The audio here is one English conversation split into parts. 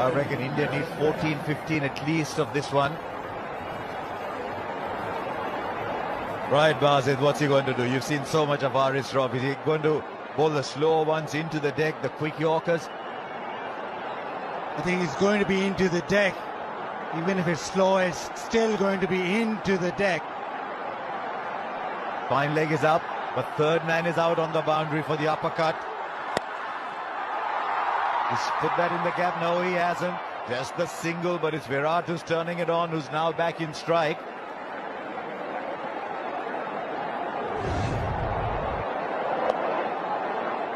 I reckon India needs 14, 15 at least of this one. Right, Basit, what's he going to do? You've seen so much of Haris Rauf. Is he going to bowl the slower ones into the deck, the quick Yorkers? I think he's going to be into the deck. Even if it's slow, it's still going to be into the deck. Fine leg is up, but third man is out on the boundary for the uppercut. He's put that in the gap. No, he hasn't. Just the single, but it's Virat who's turning it on, who's now back in strike.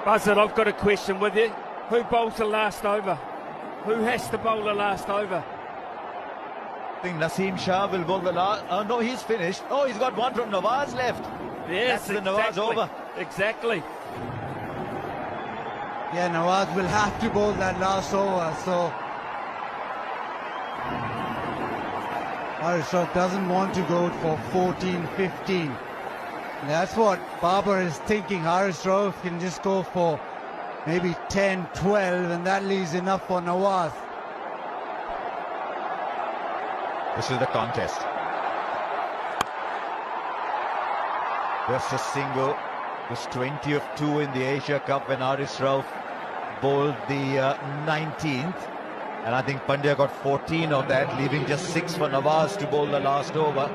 Buzzard, I've got a question with you. Who bowls the last over? Who has to bowl the last over? I think Naseem Shah will bowl the last. Oh, no, he's finished. Oh, he's got one from Nawaz left. Yes, that's the Nawaz over. Exactly. Yeah, Nawaz will have to bowl that last over, so Haris Rauf doesn't want to go for 14, 15. That's what Babar is thinking. Haris Rauf can just go for maybe 10, 12, and that leaves enough for Nawaz. This is the contest. Just a single. It was 20 of 2 in the Asia Cup when Haris Rauf bowled the 19th. And I think Pandya got 14 of that, leaving just 6 for Nawaz to bowl the last over.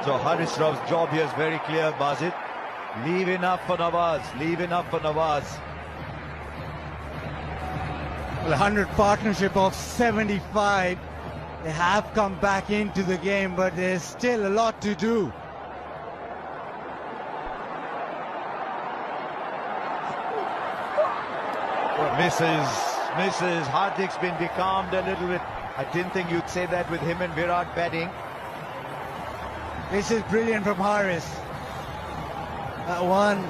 So Haris Rauf's job here is very clear, Basit. Leave enough for Nawaz. Leave enough for Nawaz. Well, 100 partnership of 75. They have come back into the game, but there's still a lot to do. Misses. Hardik's been becalmed a little bit. I didn't think you'd say that with him and Virat batting. This is brilliant from Haris. That one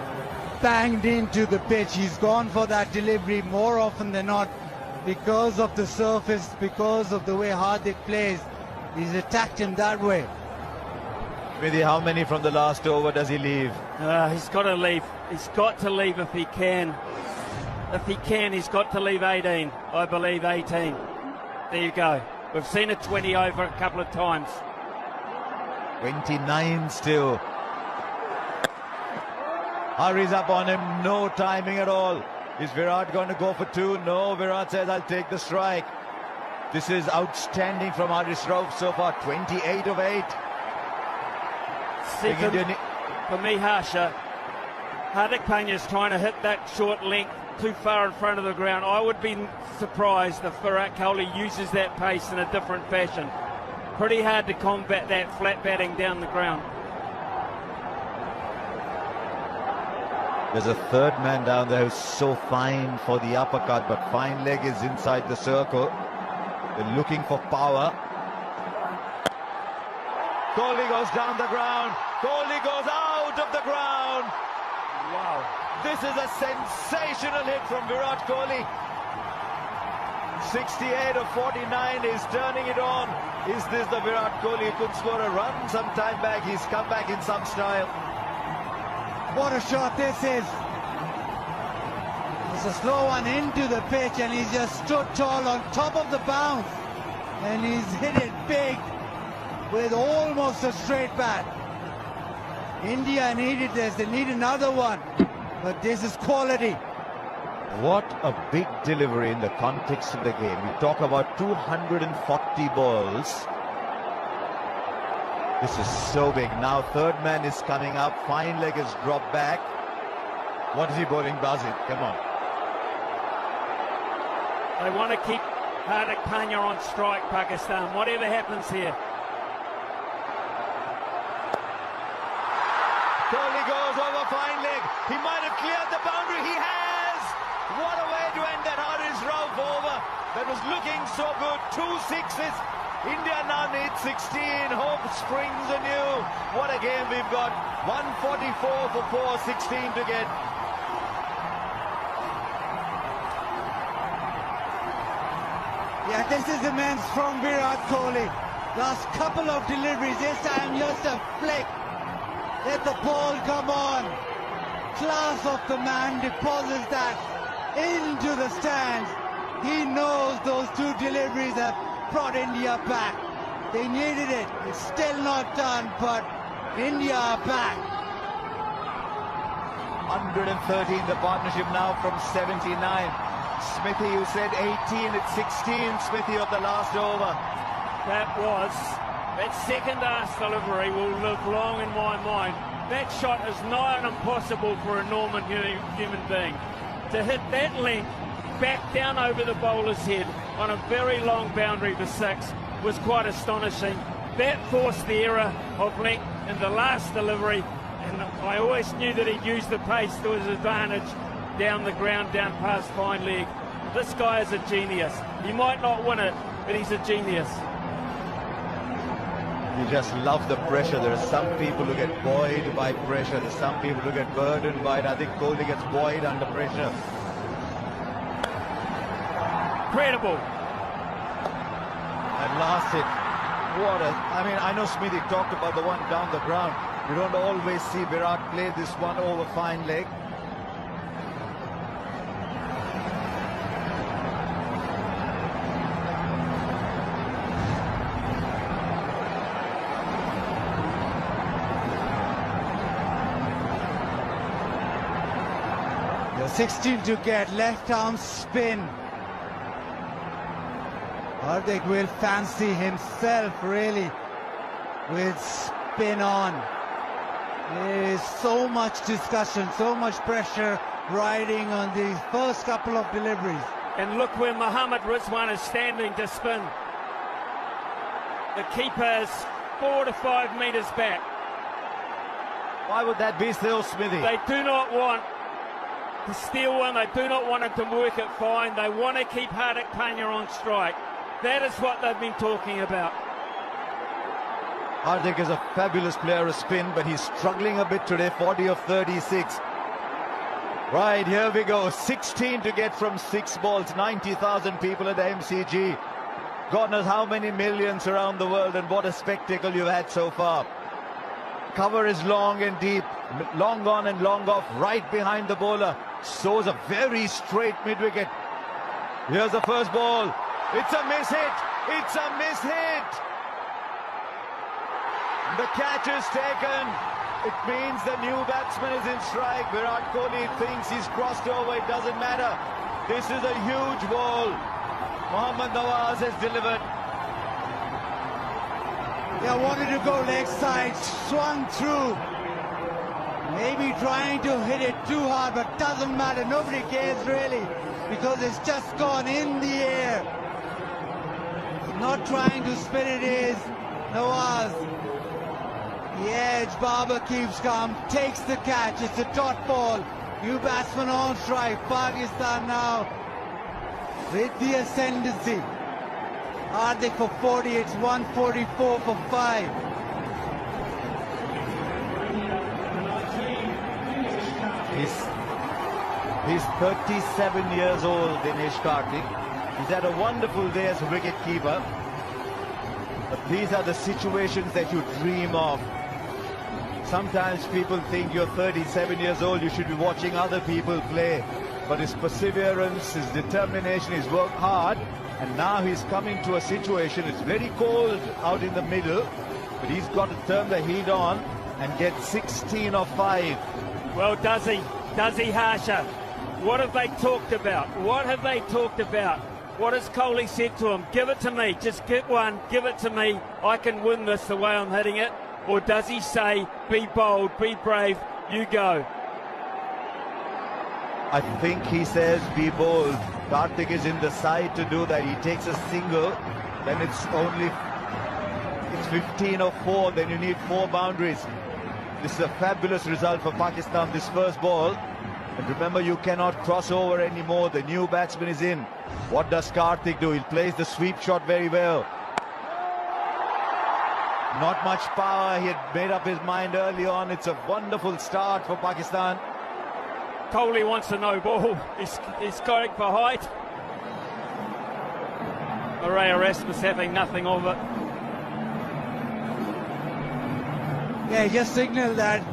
banged into the pitch. He's gone for that delivery more often than not because of the surface, because of the way Hardik plays. He's attacked him that way. Vidhi, how many from the last over does he leave? He's got to leave. He's got to leave if he can. If he can, he's got to leave 18. I believe 18. There you go. We've seen a 20 over a couple of times. 29 still. Hurries up on him. No timing at all. Is Virat going to go for 2? No, Virat says, I'll take the strike. This is outstanding from Haris Rauf so far. 28 of 8. For me, Harsha, Hardik Pandya's trying to hit that short length too far in front of the ground. I would be surprised if Virat Kohli uses that pace in a different fashion. Pretty hard to combat that flat batting down the ground. There's a third man down there who's so fine for the uppercut, but fine leg is inside the circle. They're looking for power. Kohli goes down the ground. Kohli goes out of the ground. Wow. This is a sensational hit from Virat Kohli. 68 of 49 is turning it on. Is this the Virat Kohli who could score a run some time back? He's come back in some style. What a shot this is. It's a slow one into the pitch and he's just stood tall on top of the bounce. And he's hit it big with almost a straight bat. India needed this. They need another one. But this is quality. What a big delivery in the context of the game. We talk about 240 balls. This is so big. Now third man is coming up. Fine leg is dropped back. What is he bowling, Basit? Come on. They want to keep Hardik Pandya on strike, Pakistan. Whatever happens here. Kohli goes over fine leg. He might have cleared the boundary. He has. What a way to end that Haris Rauf over. That was looking so good. 2 sixes. India now needs 16. Hope springs anew. What a game we've got. 144 for 4, 16 to get. Yeah, this is immense from Virat Kohli. Last couple of deliveries. This time just a flick. Let the ball come on. Class of the man deposits that into the stands. He knows those two deliveries have brought India back. They needed it. It's still not done, but India are back. 113, the partnership now from 79. Smithy, you said 18, it's 16, Smithy, of the last over. That second ass delivery will live long in my mind. That shot is nigh on impossible for a normal human being. To hit that length back down over the bowler's head on a very long boundary for six was quite astonishing. That forced the error of length in the last delivery, and I always knew that he'd use the pace to his advantage down the ground, down past fine leg. This guy is a genius. He might not win it, but he's a genius. You just love the pressure. There are some people who get buoyed by pressure. There are some people who get burdened by it. I think Kohli gets buoyed under pressure. Incredible. And last hit. I mean, I know Smithy talked about the one down the ground. You don't always see Virat play this one over fine leg. The 16 to get, left arm spin. Hardik will fancy himself really with spin on. There is so much discussion, so much pressure riding on the first couple of deliveries. And look where Mohammad Rizwan is standing to spin. The keeper is 4 to 5 metres back. Why would that be still, Smithy? They do not want to steal one. They do not want it to work it fine. They want to keep Hardik Pandya on strike. That is what they've been talking about. Hardik is a fabulous player of spin, but he's struggling a bit today, 40 of 36. Right, here we go. 16 to get from 6 balls, 90,000 people at the MCG. God knows how many millions around the world, and what a spectacle you've had so far. Cover is long and deep, long on and long off, right behind the bowler. Sows a very straight mid-wicket. Here's the first ball. It's a miss hit. It's a miss hit. The catch is taken. It means the new batsman is in strike. Virat Kohli thinks he's crossed over. It doesn't matter. This is a huge ball. Mohammad Nawaz has delivered. Yeah, wanted to go leg side, swung through. Maybe trying to hit it too hard, but doesn't matter. Nobody cares really, because it's just gone in the air. Not trying to spin it is Nawaz. The edge, Babar keeps calm, takes the catch. It's a dot ball. New batsman on strike. Pakistan now with the ascendancy. Hardik for 40, it's 144 for 5. He's 37 years old, Dinesh Karthik. He's had a wonderful day as a wicket keeper. But these are the situations that you dream of. Sometimes people think you're 37 years old, you should be watching other people play. But his perseverance, his determination, he's worked hard. And now he's coming to a situation, it's very cold out in the middle, but he's got to turn the heat on and get 16 of 5. Well, does he, Harsha? What have they talked about? What have they talked about? What has Kohli said to him? Give it to me, just get one, give it to me. I can win this the way I'm hitting it. Or does he say, be bold, be brave, you go? I think he says, be bold. Karthik is in the side to do that. He takes a single, then it's 15 or 4, then you need 4 boundaries. This is a fabulous result for Pakistan, this first ball. And remember, you cannot cross over anymore. The new batsman is in. What does Karthik do? He plays the sweep shot very well. Not much power. He had made up his mind early on. It's a wonderful start for Pakistan. Kohli wants a no ball. He's going for height. Murray Erasmus having nothing of it. Yeah, he just signaled that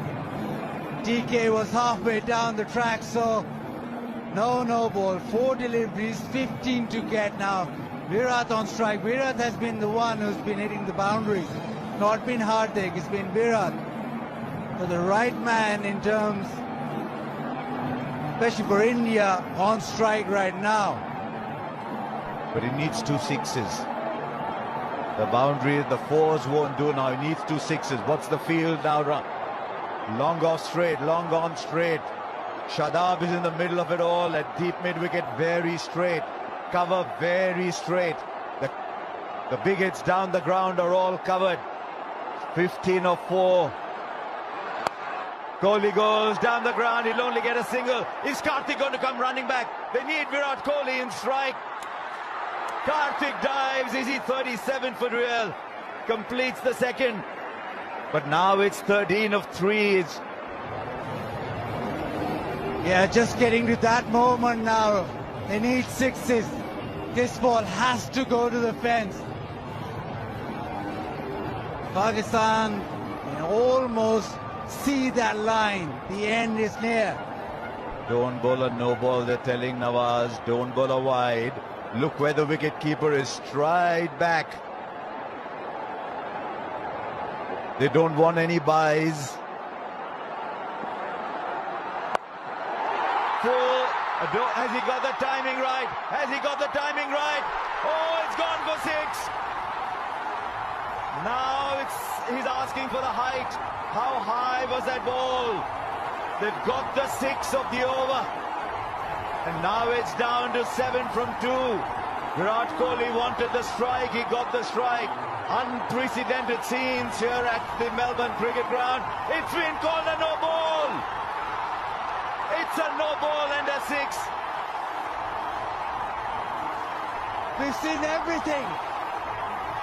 DK was halfway down the track, so No ball. 4 deliveries, 15 to get now. Virat on strike. Virat has been the one who's been hitting the boundaries. Not been Hardik, it's been Virat. So the right man in terms, especially for India, on strike right now. But he needs 2 sixes. The boundary, the 4s won't do now. He needs 2 sixes. What's the field now? Long off straight, long on straight. Shadab is in the middle of it all. At deep mid wicket, very straight. Cover very straight. The big hits down the ground are all covered. 15 of 4. Kohli goes down the ground. He'll only get a single. Is Karthik going to come running back? They need Virat Kohli in strike. Karthik dives. Is he 37 for real? Completes the second. But now it's 13 of 3. Yeah, just getting to that moment now. They need 6s. This ball has to go to the fence. Pakistan can almost see that line. The end is near. Don't bowl a no ball, they're telling Nawaz. Don't bowl a wide. Look where the wicket keeper is. Stride back. They don't want any buys. Full. Has he got the timing right? Has he got the timing right? Oh, it's gone for 6. Now he's asking for the height. How high was that ball? They've got the 6 of the over. And now it's down to 7 from 2. Virat Kohli wanted the strike. He got the strike. Unprecedented scenes here at the Melbourne Cricket Ground. It's been called a no ball. It's a no ball and a 6. We've seen everything.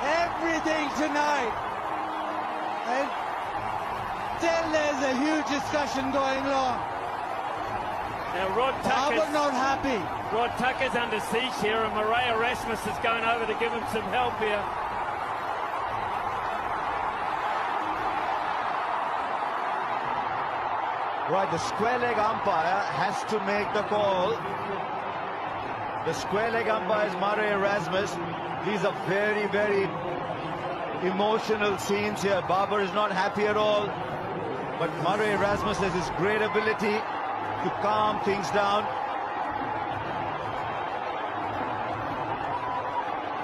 Everything tonight. And still there's a huge discussion going on. Now Rod Harbour not happy. Rod Tucker's under siege here, and Murray Erasmus is going over to give him some help here. Right, the square leg umpire has to make the call. The square leg umpire is Murray Erasmus. These are very, very emotional scenes here. Babar is not happy at all. But Murray Erasmus has his great ability to calm things down.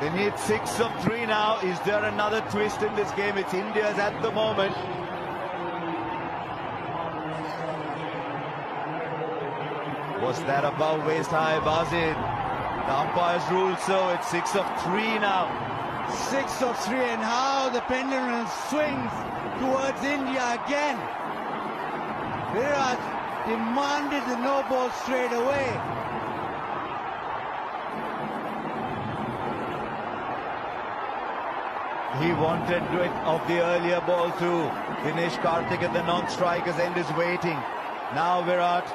They need 6 of 3 now. Is there another twist in this game? It's India's at the moment. Was that above waist high, Bazid? The umpires ruled so. It's 6 of 3 now. 6 of 3, and how the pendulum swings towards India again. Virat demanded the no ball straight away. He wanted it of the earlier ball too. Dinesh Karthik at the non-striker's end is waiting. Now Virat,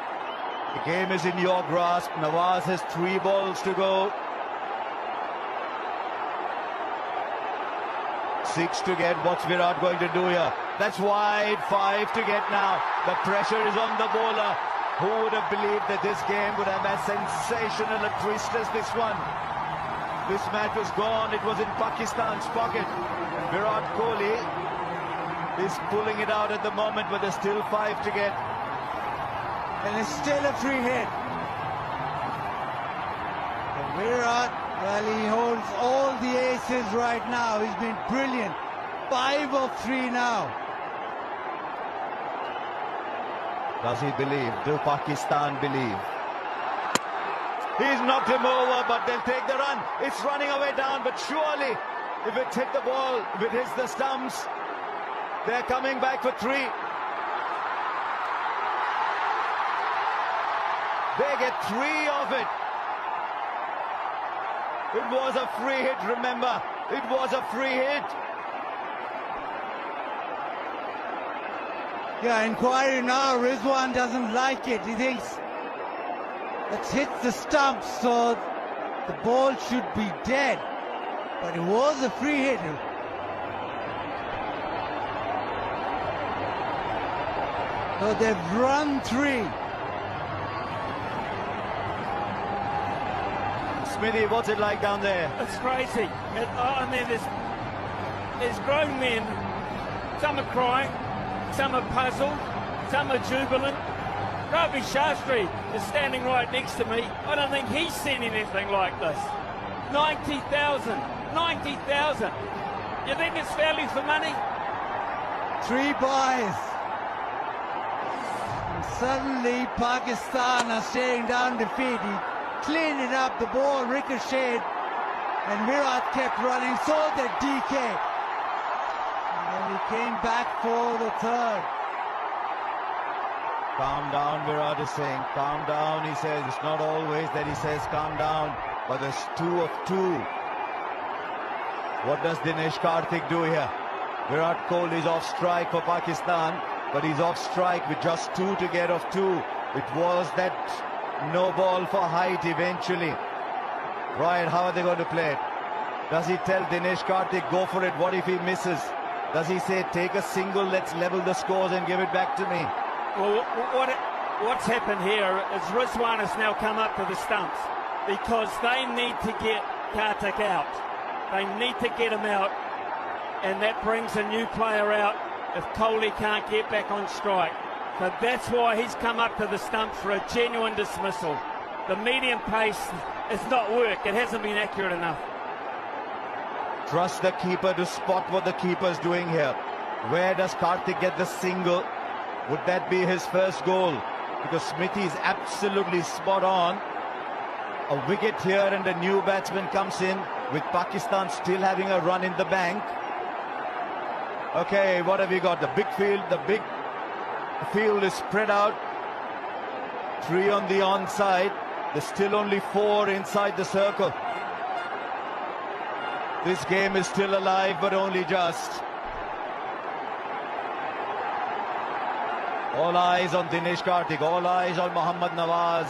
the game is in your grasp. Nawaz has 3 balls to go. 6 to get. What's Virat going to do here? That's wide. 5 to get now. The pressure is on the bowler. Who would have believed that this game would have as sensational a twist as this one? This match was gone. It was in Pakistan's pocket. Virat Kohli is pulling it out at the moment, but there's still 5 to get. And it's still a free hit. And Virat, well, he holds all the aces right now. He's been brilliant. 5 of 3 now. Does he believe? Do Pakistan believe? He's knocked him over, but they'll take the run. It's running away down, but surely, if it hit the ball, if it hits the stumps, they're coming back for 3. They get 3 of it. It was a free hit, remember. It was a free hit. Yeah, inquiry now. Rizwan doesn't like it. He thinks it hits the stump, so the ball should be dead. But it was a free hit. So they've run 3. Smithy, what's it like down there? It's crazy. I mean, there's grown men. Some are crying, some are puzzled, some are jubilant. Ravi Shastri is standing right next to me. I don't think he's seen anything like this. 90,000. 90,000. You think it's value for money? 3 boys. And suddenly Pakistan are staring down defeat. He cleaned it up, the ball ricocheted, and Virat kept running, so did DK. And then he came back for the third. Calm down, Virat is saying. Calm down, he says. It's not always that he says calm down, but there's 2 of 2. What does Dinesh Karthik do here? Virat Kohli is off strike for Pakistan, but he's off strike with just 2 to get off 2. It was that no ball for height eventually. Right, how are they going to play it? Does he tell Dinesh Karthik, go for it, what if he misses? Does he say, take a single, let's level the scores and give it back to me? Well, what's happened here is Rizwan has now come up to the stumps because they need to get Karthik out. They need to get him out, and that brings a new player out if Kohli can't get back on strike. So that's why he's come up to the stumps for a genuine dismissal. The medium pace has not worked. It hasn't been accurate enough. Trust the keeper to spot what the keeper's doing here. Where does Karthik get the single? Would that be his first goal? Because Smithy is absolutely spot on. A wicket here and a new batsman comes in with Pakistan still having a run in the bank. Okay, what have we got? The big field is spread out. 3 on the onside. There's still only 4 inside the circle. This game is still alive, but only just. All eyes on Dinesh Karthik, all eyes on Mohammad Nawaz.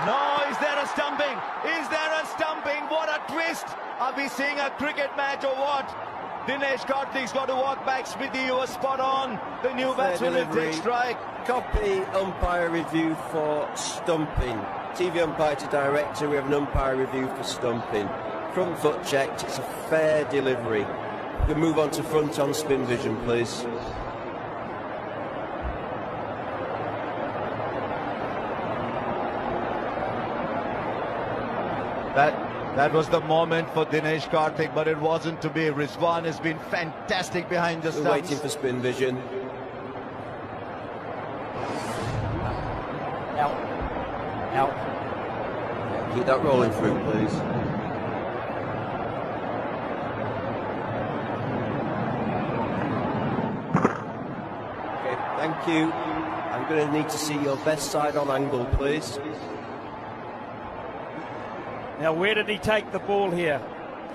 No, is there a stumping? Is there a stumping? What a twist! Are we seeing a cricket match or what? Dinesh Karthik's got to walk back. Smithy, you were spot on. The new batsman will take strike. Copy umpire review for stumping. TV umpire to director, we have an umpire review for stumping. Front foot checked, it's a fair delivery. We can move on to front on spin vision, please. That was the moment for Dinesh Karthik, but it wasn't to be. Rizwan has been fantastic behind the stumps. We're waiting for spin vision. Out. Keep that rolling through, please. Okay, thank you. I'm going to need to see your best side on angle, please. Now, where did he take the ball here?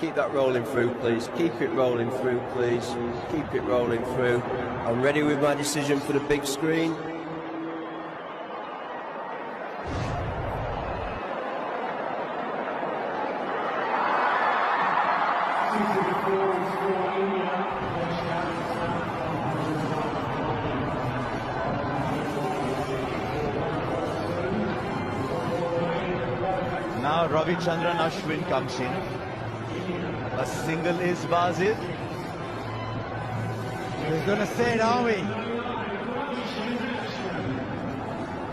Keep that rolling through, please. Keep it rolling through, please. Keep it rolling through. I'm ready with my decision for the big screen. Now Ravichandran Ashwin comes in. A single is Bazir. We're going to say it, aren't we?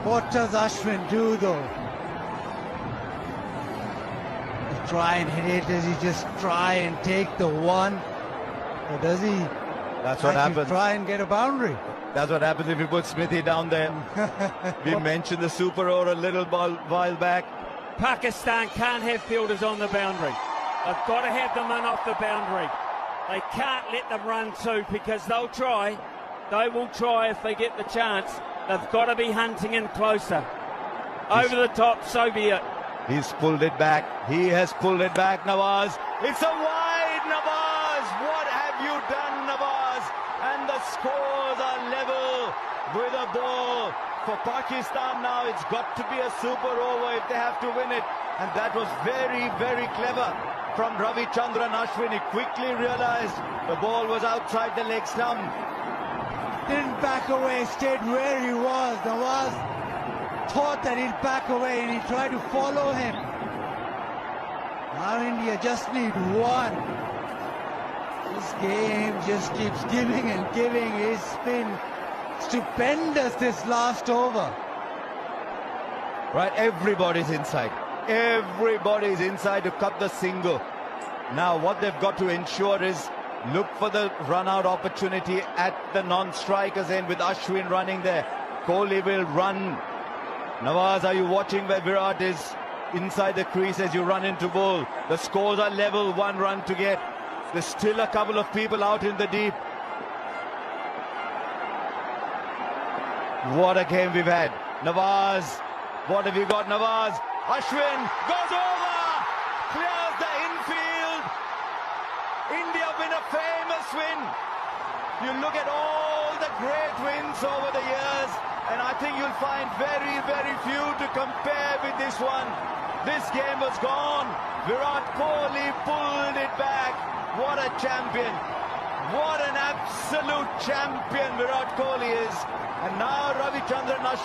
What does Ashwin do, though? Does he try and hit it? Does he just try and take the one? Or does he That's what happens. try and get a boundary? That's what happens if you put Smithy down there. We mentioned the super over a little while back. Pakistan can't have fielders on the boundary. They've got to have them in off the boundary. They can't let them run too, because they'll try. They will try if they get the chance. They've got to be hunting in closer. Over the top, so be it. He's pulled it back. He has pulled it back, Nawaz. It's a wide, Nawaz. What have you done, Nawaz? And the scores are level with a ball. For Pakistan now, it's got to be a super over if they have to win it. And that was very, very clever from Ravichandran Ashwin. He quickly realized the ball was outside the leg stump. didn't back away, stayed where he was. Nawaz thought that he'd back away and he tried to follow him. Now India just need one. This game just keeps giving and giving. It's been stupendous this last over. Right, everybody's inside. Everybody's inside to cut the single. Now what they've got to ensure is look for the run-out opportunity at the non-strikers end with Ashwin running there. Kohli will run. Nawaz, are you watching where Virat is inside the crease as you run into bowl? The scores are level, 1 run to get. There's still a couple of people out in the deep. What a game we've had. Nawaz, what have you got, Nawaz? Ashwin goes over, clears the infield. India win a famous win. You look at all the great wins over the years, and I think you'll find very, very few to compare with this one. This game was gone. Virat Kohli pulled it back. What a champion. What an absolute champion Virat Kohli is. And now Ravichandran Ashwin